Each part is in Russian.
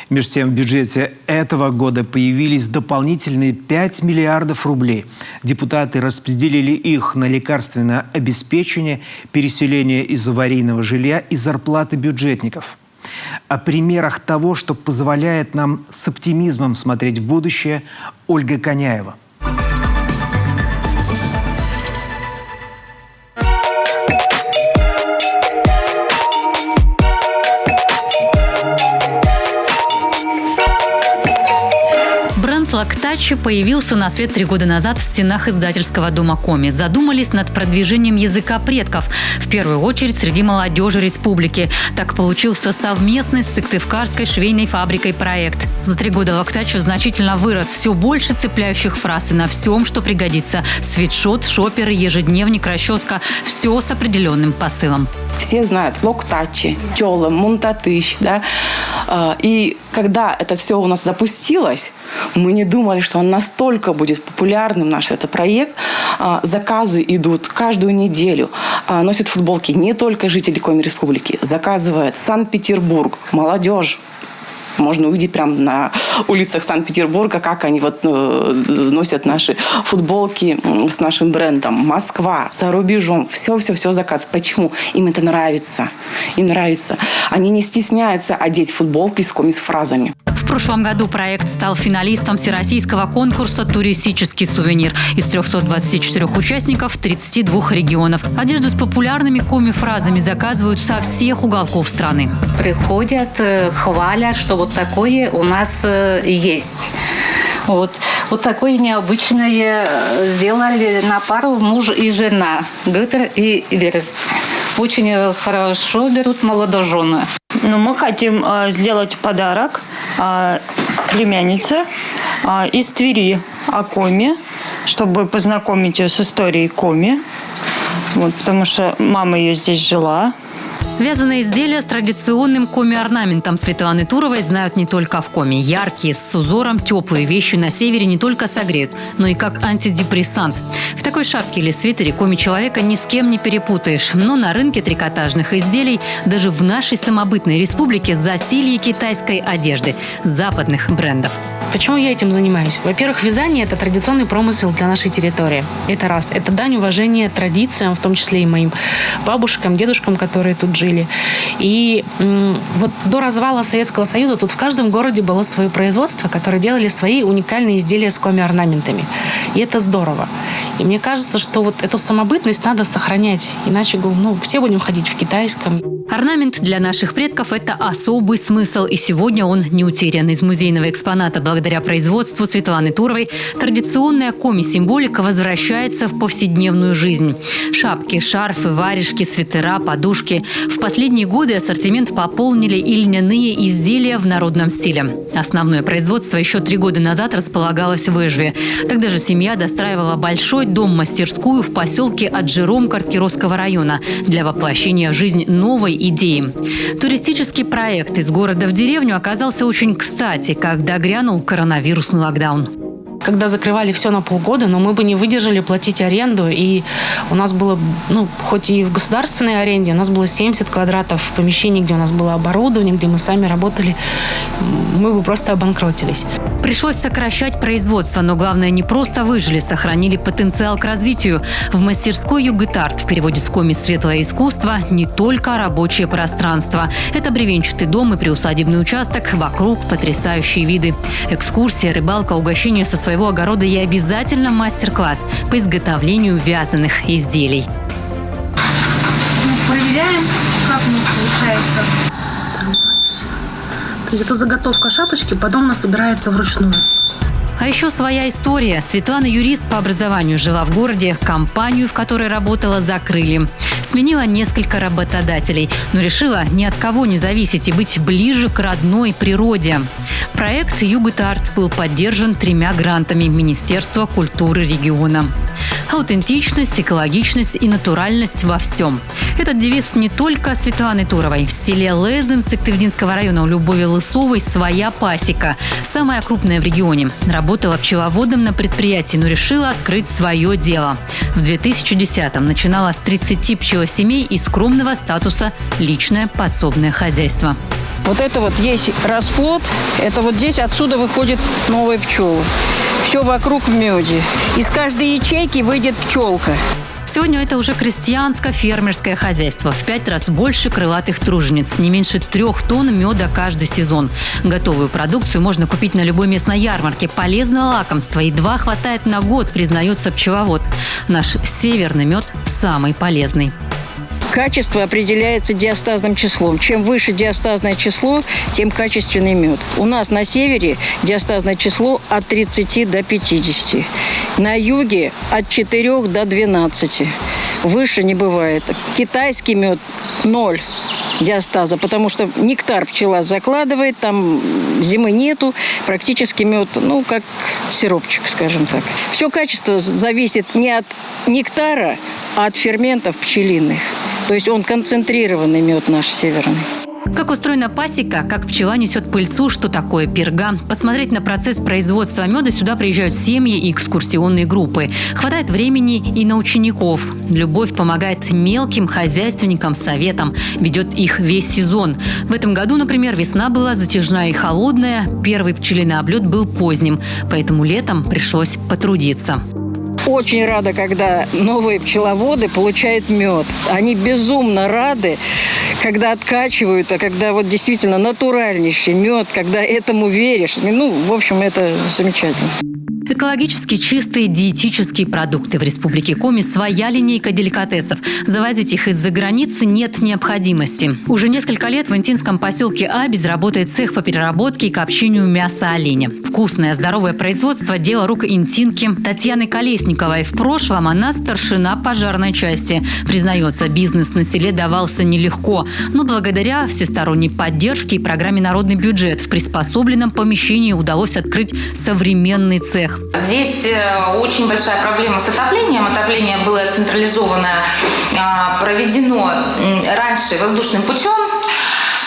Между тем, в бюджете этого года появились дополнительные 5 миллиардов рублей. Депутаты распределили их на лекарственное обеспечение, переселение из аварийного жилья и зарплаты бюджетников. О примерах того, что позволяет нам с оптимизмом смотреть в будущее, Ольга Коняева. Лактачи появился на свет 3 года назад в стенах издательского дома «Коми». Задумались над продвижением языка предков, в первую очередь среди молодежи республики. Так получился совместный с Сыктывкарской швейной фабрикой проект. За 3 года Лактачи значительно вырос. Все больше цепляющих фраз и на всем, что пригодится. Свитшот, шоперы, ежедневник, расческа. Все с определенным посылом. Все знают Локтачи, Тёла, Мунтатыш, да. И когда это все у нас запустилось, мы не думали, что он настолько будет популярным, наш это проект. Заказы идут каждую неделю. Носят футболки не только жители Коми Республики. Заказывает Санкт-Петербург, молодежь. Можно увидеть прямо на улицах Санкт-Петербурга, как они носят наши футболки с нашим брендом. Москва, за рубежом. Все заказ. Почему? Им это нравится. Им нравится. Они не стесняются одеть футболки с Коми с фразами. В прошлом году проект стал финалистом всероссийского конкурса «Туристический сувенир». Из 324 участников 32 регионов. Одежду с популярными коми-фразами заказывают со всех уголков страны. Приходят, хвалят, что вот такое у нас есть. Вот такое необычное сделали на пару муж и жена. Гютер и Верес. Очень хорошо берут молодожены. Мы хотим сделать подарок племяннице из Твери о Коми, чтобы познакомить ее с историей Коми. Потому что мама ее здесь жила. Вязаные изделия с традиционным коми-орнаментом Светланы Туровой знают не только в Коми. Яркие, с узором, теплые вещи на севере не только согреют, но и как антидепрессант. В такой шапке или свитере коми-человека ни с кем не перепутаешь. Но на рынке трикотажных изделий даже в нашей самобытной республике засилье китайской одежды, западных брендов. Почему я этим занимаюсь? Во-первых, вязание – это традиционный промысел для нашей территории. Это раз. Это дань уважения традициям, в том числе и моим бабушкам, дедушкам, которые тут жили. И до развала Советского Союза тут в каждом городе было свое производство, которое делали свои уникальные изделия с коми-орнаментами. И это здорово. И мне кажется, что эту самобытность надо сохранять. Иначе все будем ходить в китайском. Орнамент для наших предков – это особый смысл. И сегодня он не утерян. Из музейного экспоната благодаря производству Светланы Туровой традиционная коми-символика возвращается в повседневную жизнь. Шапки, шарфы, варежки, свитера, подушки. В последние годы ассортимент пополнили и льняные изделия в народном стиле. Основное производство еще 3 года назад располагалось в Эжве. Тогда же семья достраивала большой дом-мастерскую в поселке Аджиром Карткировского района для воплощения в жизнь новой идеи. Туристический проект из города в деревню оказался очень кстати, когда грянул коронавирусный локдаун. Когда закрывали все на полгода, но мы бы не выдержали платить аренду. И у нас было, хоть и в государственной аренде, у нас было 70 квадратов в помещении, где у нас было оборудование, где мы сами работали. Мы бы просто обанкротились. Пришлось сокращать производство, но главное, не просто выжили, сохранили потенциал к развитию. В мастерской «Югытарт», в переводе с коми «Светлое искусство», не только рабочее пространство. Это бревенчатый дом и приусадебный участок, вокруг потрясающие виды. Экскурсия, рыбалка, угощение со своего огорода и обязательно мастер-класс по изготовлению вязаных изделий. Проверяем, как у нас получается. То есть это заготовка шапочки, потом она собирается вручную. А еще своя история. Светлана юрист по образованию, жила в городе. Компанию, в которой работала, закрыли. Сменила несколько работодателей, но решила ни от кого не зависеть и быть ближе к родной природе. Проект «Югытарт» был поддержан 3 грантами Министерства культуры региона. Аутентичность, экологичность и натуральность во всем. Этот девиз не только Светланы Туровой. В селе Лезым Сыктывдинского района у Любови Лысовой своя пасека. Самая крупная в регионе. Работала пчеловодом на предприятии, но решила открыть свое дело. В 2010-м начинала с 30 пчелосемей и скромного статуса «личное подсобное хозяйство». Вот это вот есть расплод, это вот здесь отсюда выходят новые пчелы. Все вокруг в меде. Из каждой ячейки выйдет пчелка. Сегодня это уже крестьянско-фермерское хозяйство. В 5 раз больше крылатых тружениц. Не меньше 3 тонн меда каждый сезон. Готовую продукцию можно купить на любой местной ярмарке. Полезное лакомство. Едва хватает на год, признается пчеловод. Наш северный мед самый полезный. Качество определяется диастазным числом. Чем выше диастазное число, тем качественный мед. У нас на севере диастазное число от 30 до 50. На юге от 4 до 12. Выше не бывает. Китайский мед 0 диастаза, потому что нектар пчела закладывает, там зимы нету, практически мед, как сиропчик, скажем так. Все качество зависит не от нектара, а от ферментов пчелиных. То есть он концентрированный мед наш северный. Как устроена пасека, как пчела несет пыльцу, что такое перга. Посмотреть на процесс производства меда сюда приезжают семьи и экскурсионные группы. Хватает времени и на учеников. Любовь помогает мелким хозяйственникам советам. Ведет их весь сезон. В этом году, например, весна была затяжная и холодная. Первый пчелиный облет был поздним. Поэтому летом пришлось потрудиться. Очень рада, когда новые пчеловоды получают мед. Они безумно рады, когда откачивают, а когда вот действительно натуральнейший мед, когда этому веришь. В общем, это замечательно. Экологически чистые диетические продукты. В Республике Коми своя линейка деликатесов. Завозить их из-за границы нет необходимости. Уже несколько лет в интинском поселке Абис работает цех по переработке и копчению мяса оленя. Вкусное, здоровое производство – дело рук интинки Татьяны Колесниковой. В прошлом она старшина пожарной части. Признается, бизнес на селе давался нелегко. Но благодаря всесторонней поддержке и программе «Народный бюджет» в приспособленном помещении удалось открыть современный цех. Здесь очень большая проблема с отоплением. Отопление было централизованно проведено раньше воздушным путем,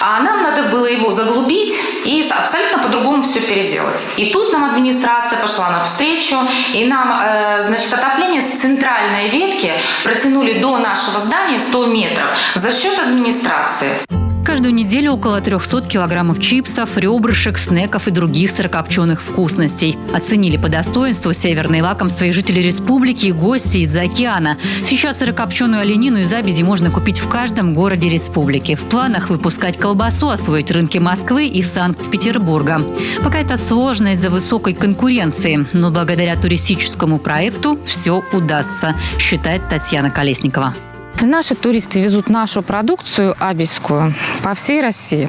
а нам надо было его заглубить и абсолютно по-другому все переделать. И тут нам администрация пошла навстречу, и нам, отопление с центральной ветки протянули до нашего здания 100 метров за счет администрации. Каждую неделю около 300 килограммов чипсов, ребрышек, снеков и других сырокопченых вкусностей. Оценили по достоинству северные лакомства и жители республики, и гости из-за океана. Сейчас сырокопченую оленину из Абизи можно купить в каждом городе республики. В планах выпускать колбасу, освоить рынки Москвы и Санкт-Петербурга. Пока это сложно из-за высокой конкуренции, но благодаря туристическому проекту все удастся, считает Татьяна Колесникова. Наши туристы везут нашу продукцию абийскую по всей России.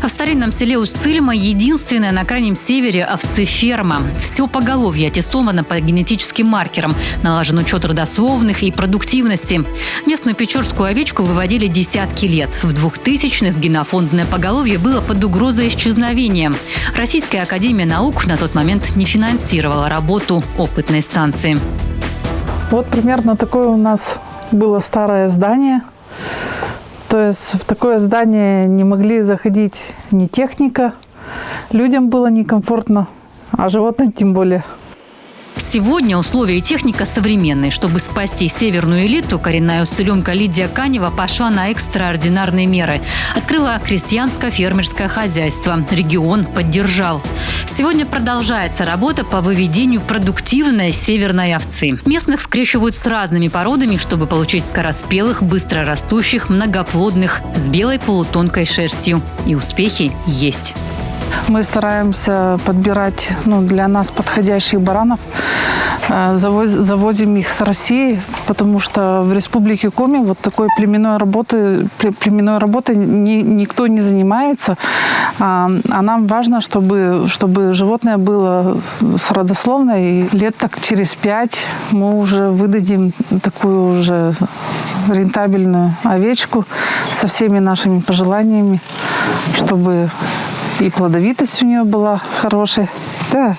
А в старинном селе Уссыльма единственная на крайнем севере овцеферма. Все поголовье аттестовано по генетическим маркерам. Налажен учет родословных и продуктивности. Местную печорскую овечку выводили десятки лет. В 2000-х генофондное поголовье было под угрозой исчезновения. Российская академия наук на тот момент не финансировала работу опытной станции. Вот примерно такое у нас было старое здание. То есть в такое здание не могли заходить ни техника, людям было некомфортно, а животным тем более. Сегодня условия и техника современные. Чтобы спасти северную элиту, коренная уссыльемка Лидия Канева пошла на экстраординарные меры. Открыла крестьянско-фермерское хозяйство. Регион поддержал. Сегодня продолжается работа по выведению продуктивной северной овцы. Местных скрещивают с разными породами, чтобы получить скороспелых, быстрорастущих, многоплодных, с белой полутонкой шерстью. И успехи есть. Мы стараемся подбирать для нас подходящих баранов. Завозим их с России, потому что в Республике Коми вот такой племенной работой никто не занимается. А нам важно, чтобы животное было с родословной. И лет так через 5 мы уже выдадим такую уже рентабельную овечку со всеми нашими пожеланиями, чтобы и плодовитость у нее была хорошая. Да,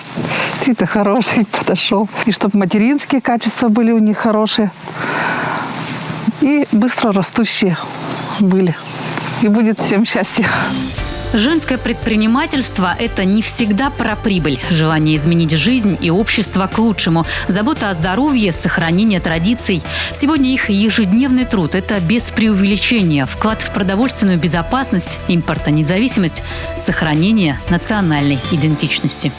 ты-то хороший подошел. И чтобы материнские качества были у них хорошие. И быстро растущие были. И будет всем счастье. Женское предпринимательство – это не всегда про прибыль, желание изменить жизнь и общество к лучшему, забота о здоровье, сохранение традиций. Сегодня их ежедневный труд – это без преувеличения, вклад в продовольственную безопасность, импортонезависимость, сохранение национальной идентичности.